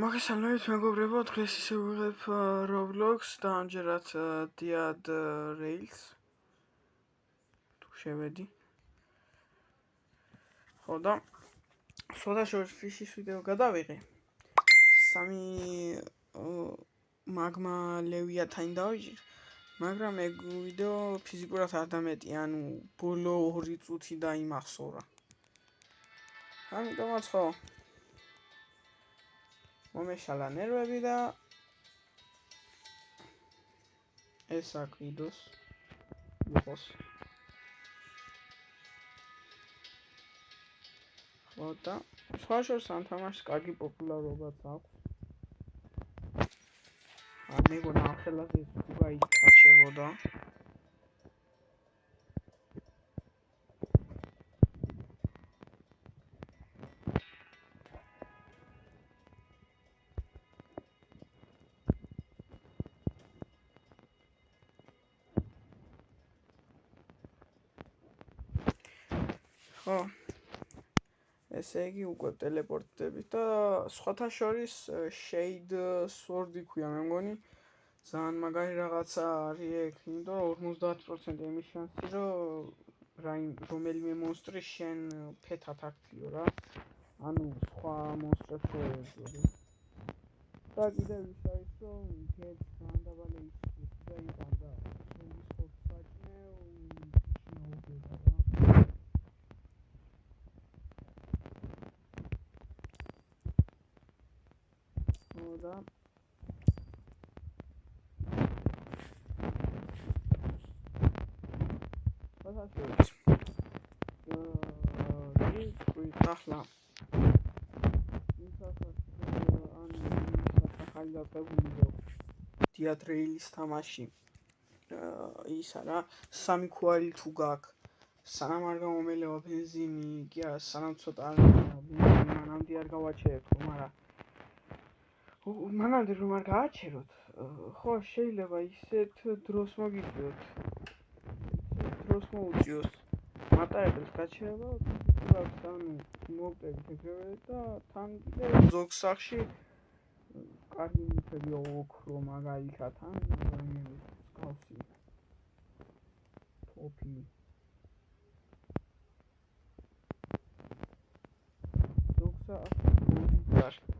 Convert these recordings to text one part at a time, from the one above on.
მოგესალმებით მეგობრებო, დღეს ისე ვიღებ Roblox და ამჯერად Diad Rails. თუ შევედი. ხო და სოდაშორის ფიშის ვიდეო გადავიღე. სამი მაგმა ლევიათანი დავიჭირ, მაგრამ ეგ ვიდეო ფიზიკურად არ დამეტი, ანუ ბოლო 2 წუთი დაიმახსოვრა. ამიტომაც ხო მომეშალა ნერვები და ეს აკიდოს იყოს. ხო და სხვა შორს ამ თამაშს კარგი პოპულარობაც აქვს. მეგონა ახალად ეს თუ გაიქაჩებოდა. ხო ესე იგი უკვე ტელეპორტდებით და სხვათა შორის Shade Sword-ი ქვია მე მგონი. ძალიან მაგარი რაღაცა არის ეგ, იმიტომ რომ 50% იმის შანსი რომ რომელიმე მონსტრი შენ ფეთად აქციო რა. ანუ სხვა მონსტრებს რო ეძებდი. და კიდევ ის არის რომ გეთ ძალიან დაბალი რისკი და იყვან და შენდის ხორცს საჭმევ შეუგება რა. და ფასაშორის ახლა ახალი დაწყებული Diad Rails თამაში ისა რა, 3 ქუარი თუ გაქვს, სანამ არ გამომელევა ბენზინი, კი არა, სანამ ცოტა ბენზინი მანამდე არ გავაჩერებთ, მაგრამ მანამდე რომ არ გააჩეროთ, ხო შეიძლება ისეთ დროს მოგიწიოთ, დროს მოუწიოს მატარებელს გაჩერება, ფიზიკურად ანუ მოვტებით ეგრევე და თან კიდევ ზოგ სახში კარგი ნივთები ოქრო მაგალითად ან რაიმე მსგავსი ტოპი ზოგ სახში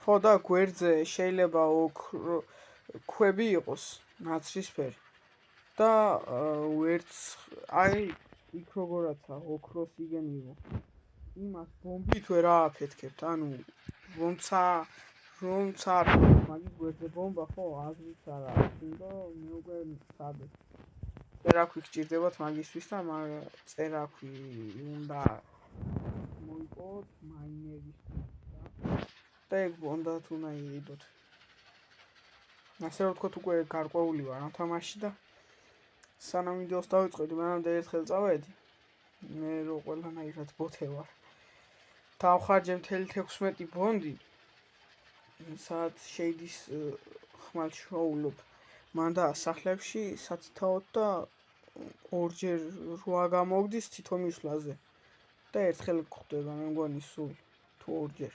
ხო და გვერდზე შეიძლება ქვები იყოს ნაცრისფერი და ვერც აი იქ როგორაცა ოქროს იგენიო იმას ბომბით ვერ ააფეთქებთ, ანუ რომცა მაგის გვერდზე ბომბა ხო აზრიც არ აქვს, იმიტომ მე უკვე სადე წერაქვი გჭირდებათ მაგისთვის და წერაქვი უნდა მოიპოვოთ მაინერისთვის და ეგ ბონდათ უნდა იდოთ. ასე რომ ვთქვათ, უკვე გარკვეული ვარ ამ თამაში და სანამ ვიდეოს დავიწყებდი, მანამდე ერთხელ წავედი. მე რო ყველანაირად ბოთე ვარ. დავხარჯე მთელი 16 ბონდი. სადაც Shade-ის ხმალს შოულობ. მან და სახლებში სათითაოდ და ორჯერ 8 გამოგდის თითო მისვლაზე. და ერთხელ გვხვდება მე მგონი სულ თუ ორჯერ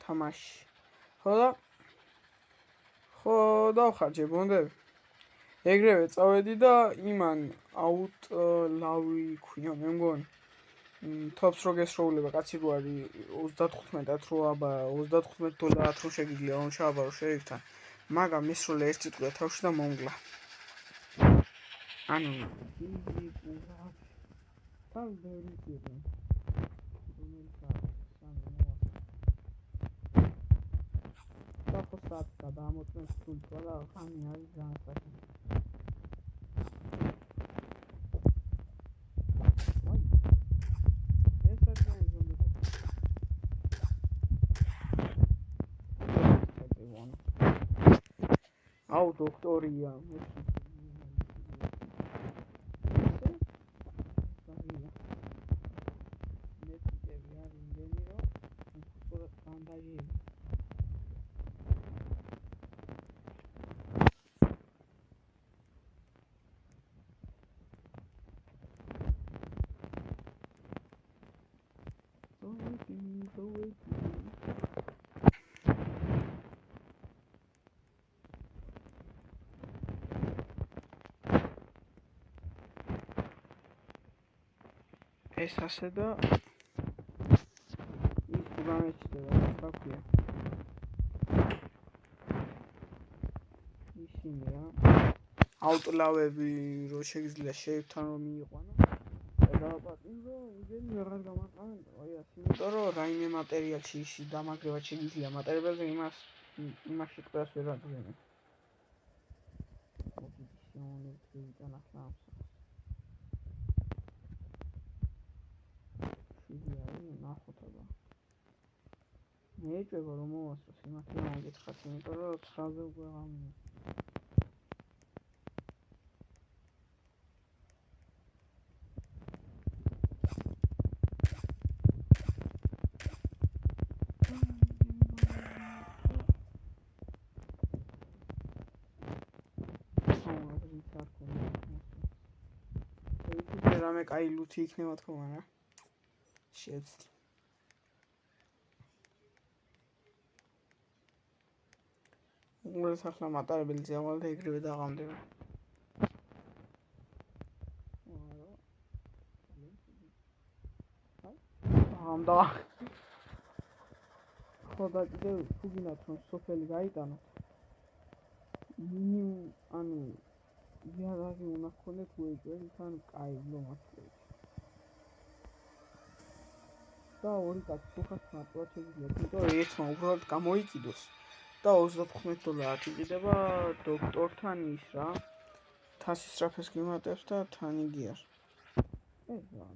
თამაში. ხო დავხარჯე ბონდები. ეგრევე წავედი და იმან outlaw-ი ქვია მე მგონი. თობს რო გესროულება კაცი რო არის 35-ად რო აბა $35 რო შეგიძლია რომ შევაბარო შერიფთან. მაგრამ მესროლე ერთი წუთია თავში და მომგლა. ანუ თან ბევრი ძიება. Stop და ამოწმებს თულკვა და ხანი არის ძალიან სასწაული. აუ დოქტორია ეს ასე და ის გამეჩნდება რა ქვია ისინი რა აუტლავები რო შეგიძლია შეებთან რომ მიიყვანო და პატინგო იმენი ვეღარ გამაყავენ აი ასე იმიტომ რომ რაიმე მატერიალში ისი დამაგრევა შეგიძლია მატერიალზე იმაში ყველას ვერ აძლევენ მე ეჭვება რომ მოვასწროს იმას რა მოგეთხათ იმიტომ რომ 9-ზე უკვე ღამეა რამე კაი ლუთი იქნება თქო მაგრამ შეცდი უბრალოდ ახლა მატარებელი ძიავალ და ეგრევე დაღამდება დაღამდა ხოდა კიდევ თუ გინდათ რომ სოფელი გაიტანოთ ანუ იარაღი უნდა გქონდეთ უეჭველი თან კაი ლომაცლები და ორი კაცი ხუხას მარტივად შეგიძლიათ იმიტომ რომ ერთმა უბრალოდ გამოიკიდოს და $35 იყიდება დოქტორთან ის რა თასის სწრაფეს გიმატებს და თან იგიარ ეს რა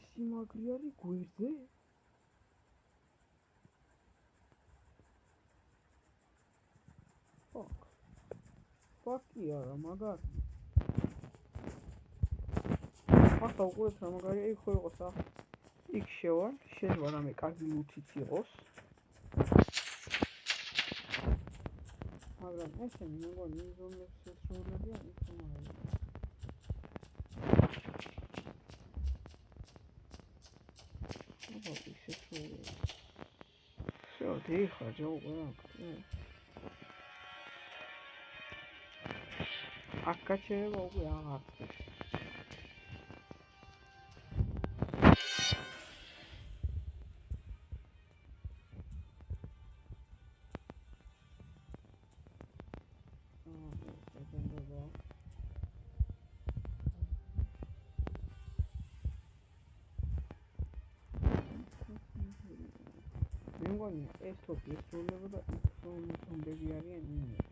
სიმაგრი არის გვერდზე ფაკი არა მაგარ ახლა უყურეთ რა მაგარია იქ ხო იყოს ახლა იქ შევალ შეიძლება რამე კარგი ლუთიც იყოს მაგრამ ესენი მეგონი იმ ზონებს შესრულებიან იქ რომ არის აბა ის შესრულება всё დიხა ჯობა აკაჩერება უკვე აღარ მეგონი ეს თოფი ესრულება და იქ რომ ზომბები არიან იმებს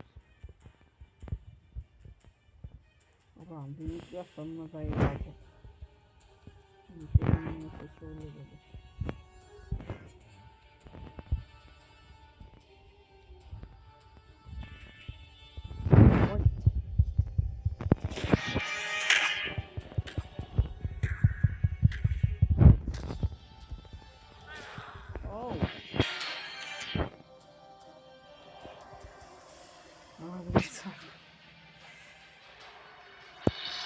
აბა ამდენია სამმა დაიღაჭა იმის ესრულება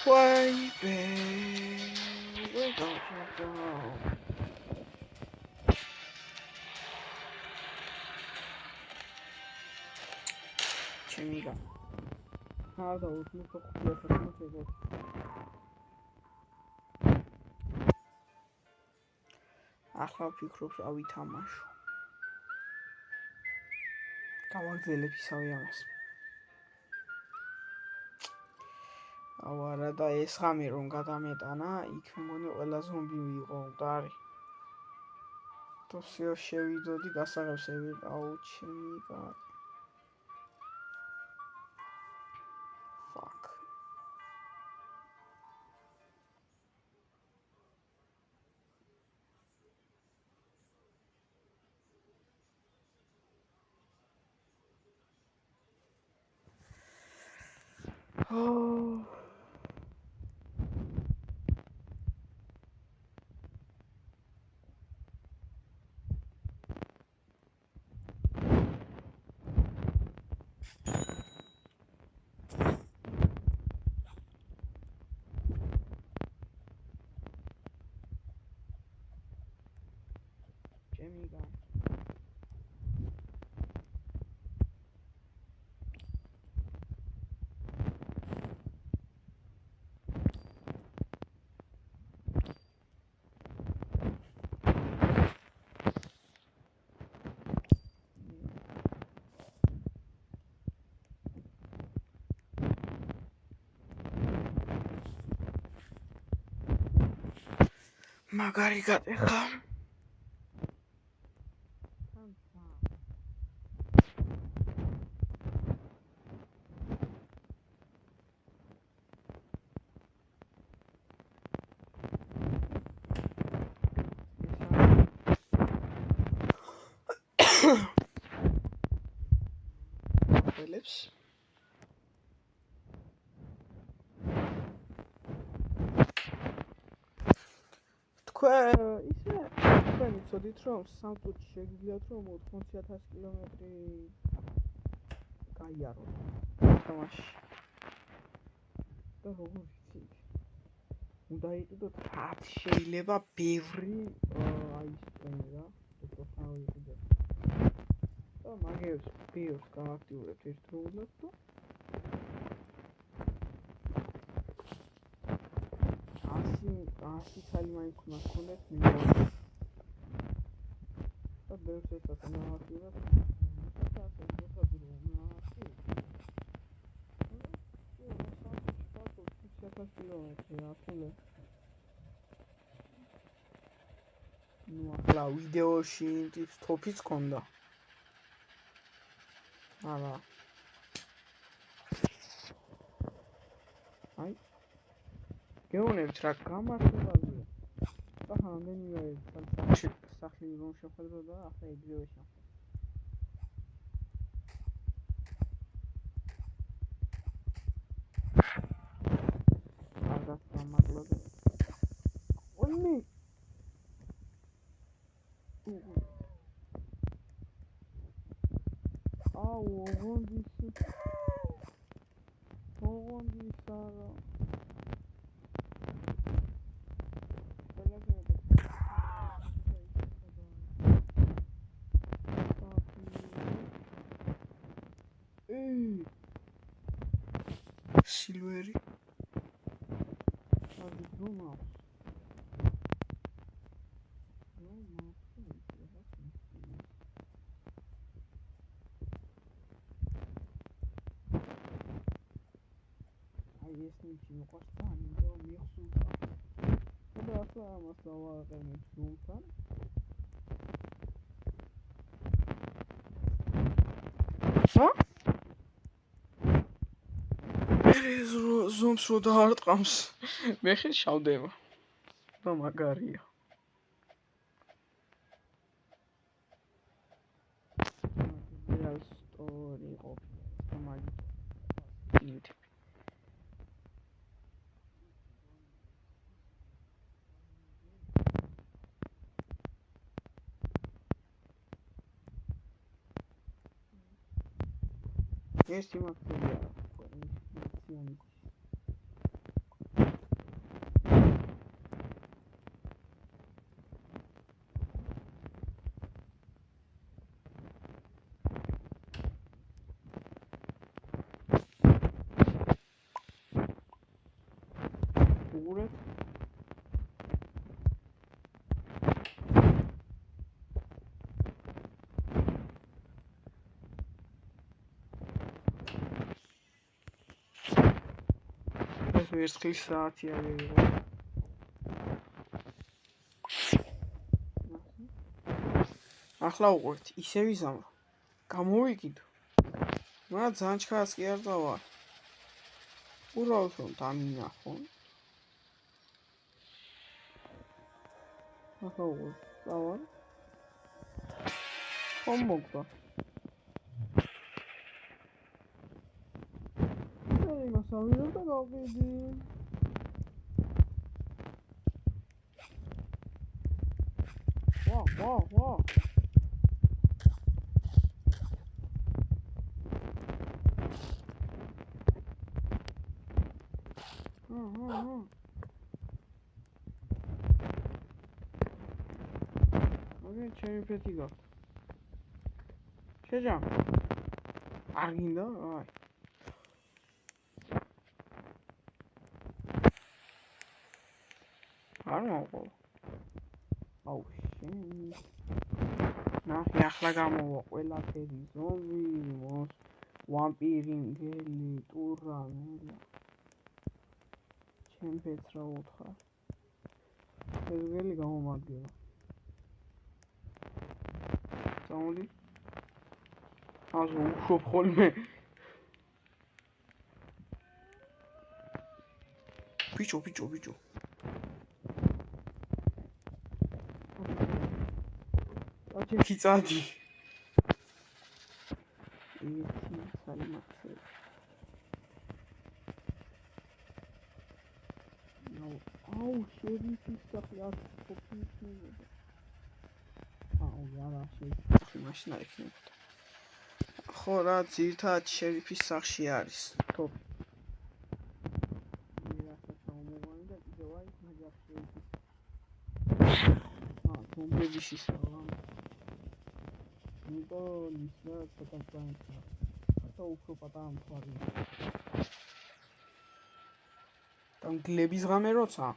Why, babe? Where don't you go? Chemiga. How the old look of your computer? ახლა ვფიქრობ რა ვითამაშო. გავაგზელებ ისავე ამას. არა და ეს ღამე რომ გადამეტანა, იქ მგონი ყველა ზომბი იყო მკვდარი. თოსიო შევიდოდი გასაღებსები, აუ ჩემიკა. Fuck. ჩემიგან მაგარი გატეხა ველებს თქვენ იცოდით რომ სამწუთში შეგიძლიათ რომ 80,000 კილომეტრი გაიაროთ თამაში და როგორ იცით უნდა იყიდოთ რაც შეიძლება ბევრი აი სპენი რა პროფესიონალი იყიდეთ და მაგებს ბევრს გააქტიურებთ ერთდროულად და ასი ცალი მაინც უნდა გქონდეთ მინიმუმ და ბევრს ერთად უნდა გააქტიურებთ კილომეტრი ახლა ნუ ახლა ვიდეოში ტიპს თოფიც ქონდა არა აი გეუბნებით რა გამართლებადია და რამდენიმე სახლი რომ შეხვედრო და ახლა იგივე შევ გამაკლოდე ონი აუ ოღონდისი ოღონდისარა სილვერი ეს ნიჭი მოყავს ძალიან და მიხსულდა და ახლა ამას დავაყენებ ზუმთან ეს ზუმს რო დაარტყამს მე ხე შავდება და მაგარია რეალ სტორი ყოფილი მაგით ერთი მაქცია უღურეთ ვერცხლის საათი აღიღო ახლა უყურეთ ისე ვიზამრო გამოვიკიდო მაგრამ ძალიან ჩქარას კი არ წავა უბრალოდ რომ დამინახო ახლა უყურეთ წავა ხომ მოგდა გასავირო და გავყიდი. ვა. Okay, ჩემი ფეთი გაქვს. შეჯამ. არ გინდა? აი. არ მოყვა. აუ, შენ. ნახე, ახლა გამოვა ყველაფერი ზომბი, ვამპირი, მგელი, ტურა, მელა. ჩემ ფეთს რა უთხარ. ეს მგელი გამომადგება. წამოდი. აზო უშვებ ხოლმე. ბიჭო. აჩი წადი. ერთი სალიმაქსე. აუ, შერიფის სახე აქ ყოფილი. აუ, არა, შერიფის მაშინ არ იქნება. ხო რა, ძირთად შერიფის სახში არის. თოპ. ზომბების ისაა. ნიკო ნიშნა ცოტა და უფრო პატარა მთვარი. ტანკლების ღამე როცა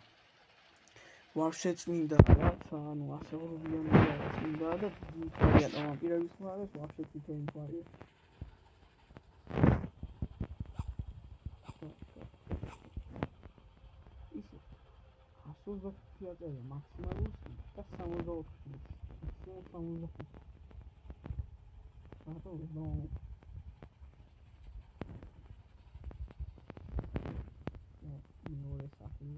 ვარშე წმინდა რაცა, ანუ ასეულობიანი წმინდა და მთვარია და ვამპირების მხარეს ვარშე წითელი მთვარია. ისე 125 აწერია მაქსიმალურს და 64. მაქსიმალ 65. რატო ნო მეორე სახე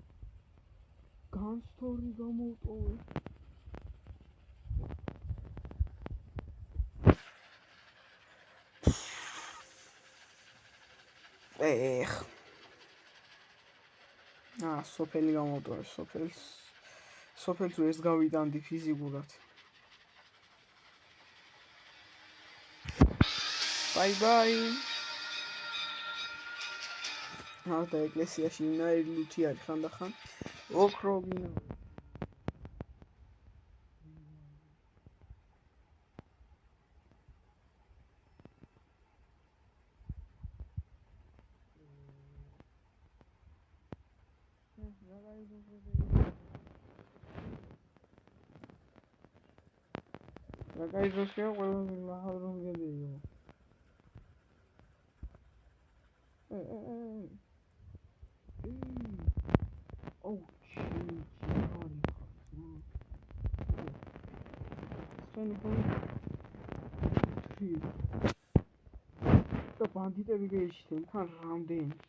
განსტორი გამოვტოვე. სოფელი გამოვტოვე, სოფელს ვერს გავიტანდი ფიზიკურად. Bye. და ეკლესიაში ინაირი ლუთი არის ხანდახან. ოქროგინა. Ragazzi, quello non vedevo. Oh, და ბანდიტები გეიშთენ თან რამდენი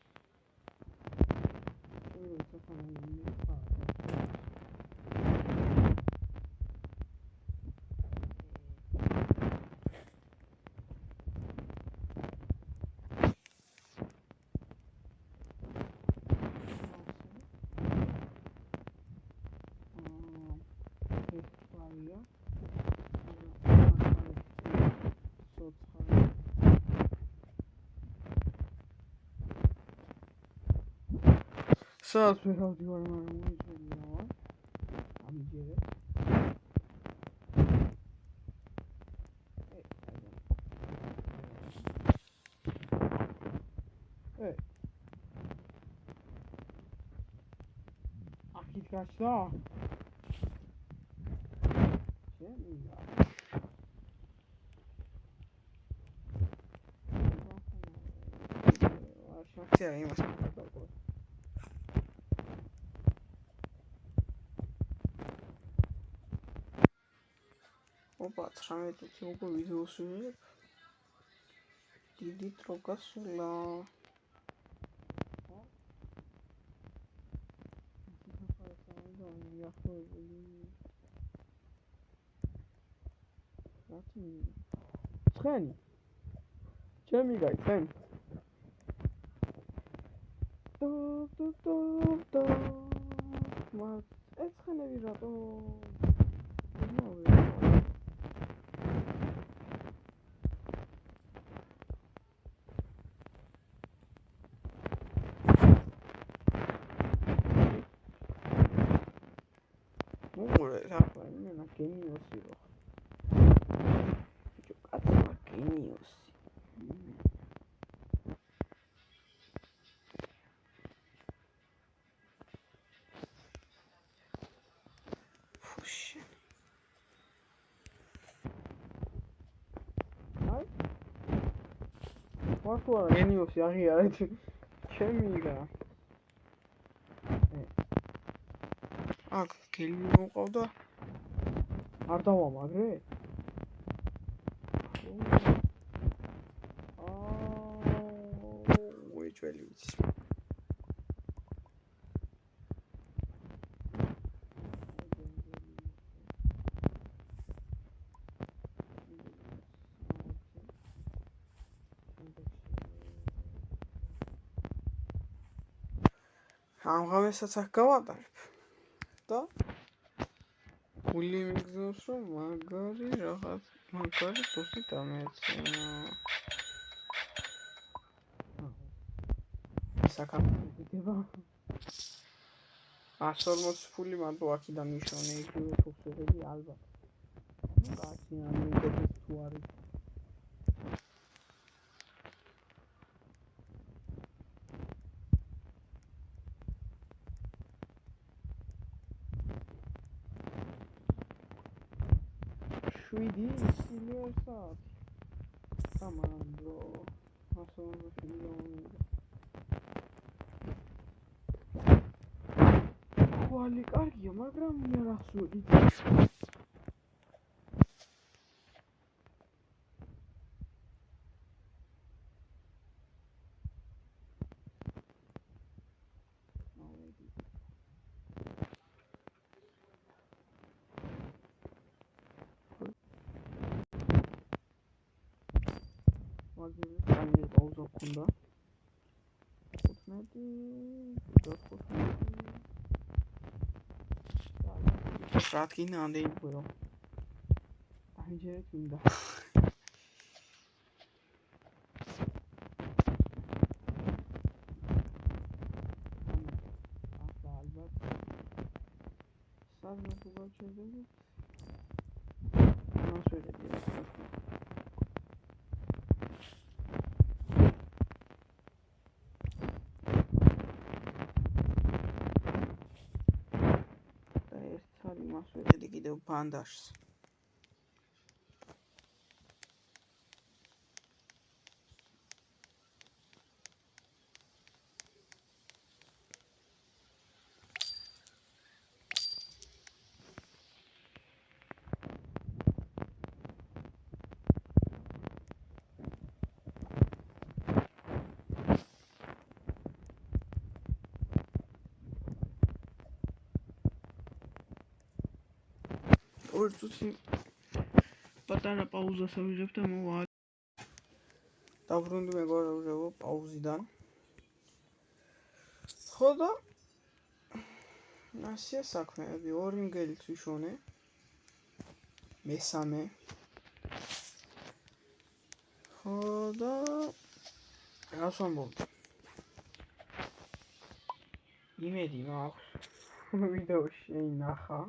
Saat verildi var mı? Amigere. Evet. Akit kaçta? Şey mi ya? Şarkı ya, iyi maçlar. Opa, 19 უკვე ვიდეოს ვიღებ. დიდი დრო გასულა. ცხენი. ჩემი გაი, ცხენი. მას ეცხენები რატო? Rapaz, geniusi vă. Jucați-mă geniusi. Fuși. Hai? Mă cu geniusi, arăți. Ce miga. აქ გელი მოყავდა არ დავამაგრე უეჭველი ვიცი ამ ღამესაც აქ გავატარებ და გული მიგზავს რომ მაგარი რაღაც მაგარი თოსი დამეცემა საკამო გიდება 140 ფული მანდ აქედან მიშოვნე იგივე თოსები ალბათ ну კაცი ამ იმედებს თუ არის შვიდი სილერსად სამანდრო ასონა ფილმი ხვალი კარგია მაგრამ მე რას ვიყიდე მაგები კაინი პაუზა ქონდა 15 რატკინა ანდეი ბურო დაინჯერეთ მინდა ახლა ალბათ საგნო გუგაჩერდები მას ვეძებდი ვეძებდი კიდევ ბანდაშს ორწუთი პატარა პაუზას ავიღებ და მოვა დავრუნდი მეგობრებო პაუზიდან ხო და ასია საქმეები ორი მგელით ვიშონე მესამე ხო და რას ვამბობდი იმედი მაქვს ვიდეოში შეინახა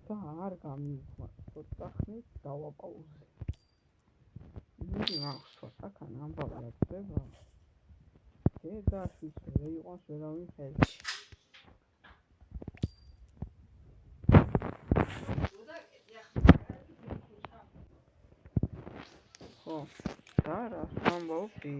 და არ გამიუხმა ცოტა ხნით დავაპაუზე იმედი მაქვს ცოტა ამბავი აწდება დედაშვილს ვერ იყვანს ვერავინ ხელში ხო და რას ვამბობდი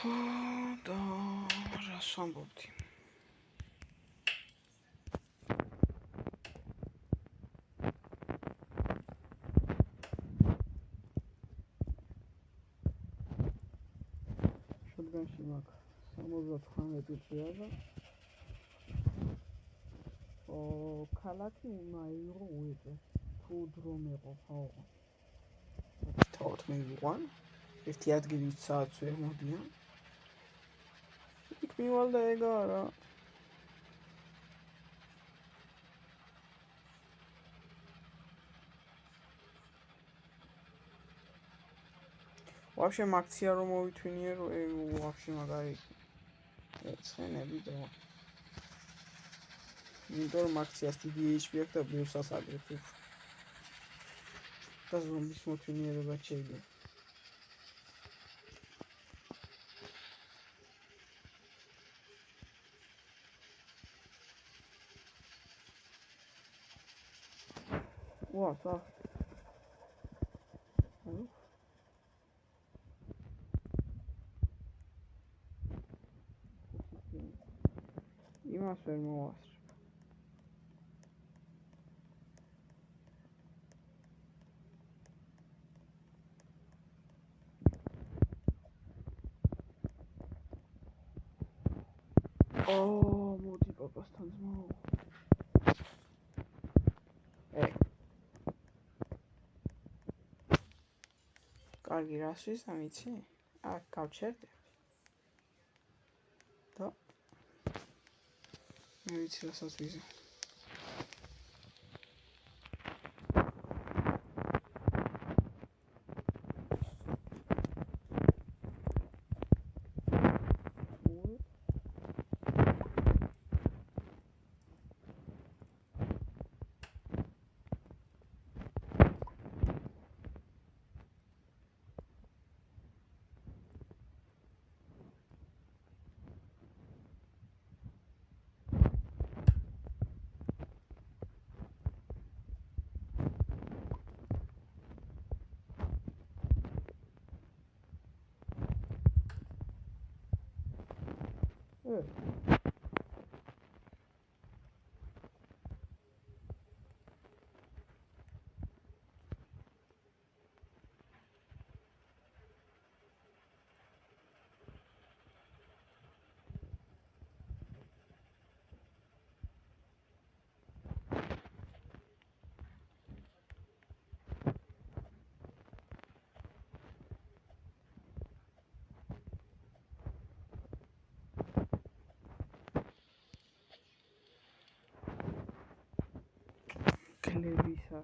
და რას ვამბობდი? შოტგანში მაქვს 79 წია და ქალაქი მაირო უეჭე თუ დრო მეყოფა თავად მივიყვან ერთი ადგილით საათს ვერ მოდიან იქ მივალ და ეგა რა вообще მაქცია რომ მოვითვინიერო вообще მაგარი ცხენები და იმიტომ რომ აქციას დიდი HP აქვს და ბევრსაც აგრეთვე და ზომბის მოთვინიერება შეიძლება ვა სა იმას ვერ მოვასწრებ მოდი პაპასთან ძმაო კარგი რას ვიზამ იცი? აქ გავჩერდები და მე ვიცი რასაც ვიზამ კლევისა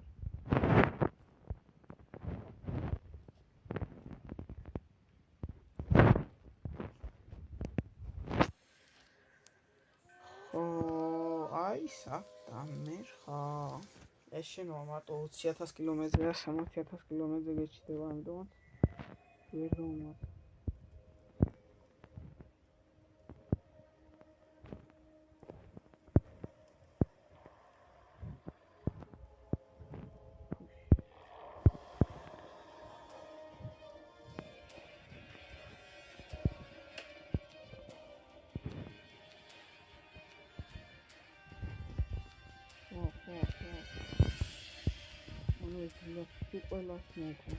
აი სათამერხა ეს შენობა მარტო 20,000 კილომეტრია 60,000 კილომეტრზე გეჩნდება ამიტომაც ვერ დავუმატე თუ ყველას მოკო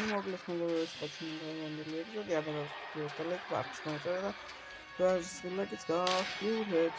მოგლეს მოგლეს ხოჩინდა მომდელი ეპიზოდი აბა და like, parks, consider that. Guys, like it's got you hit.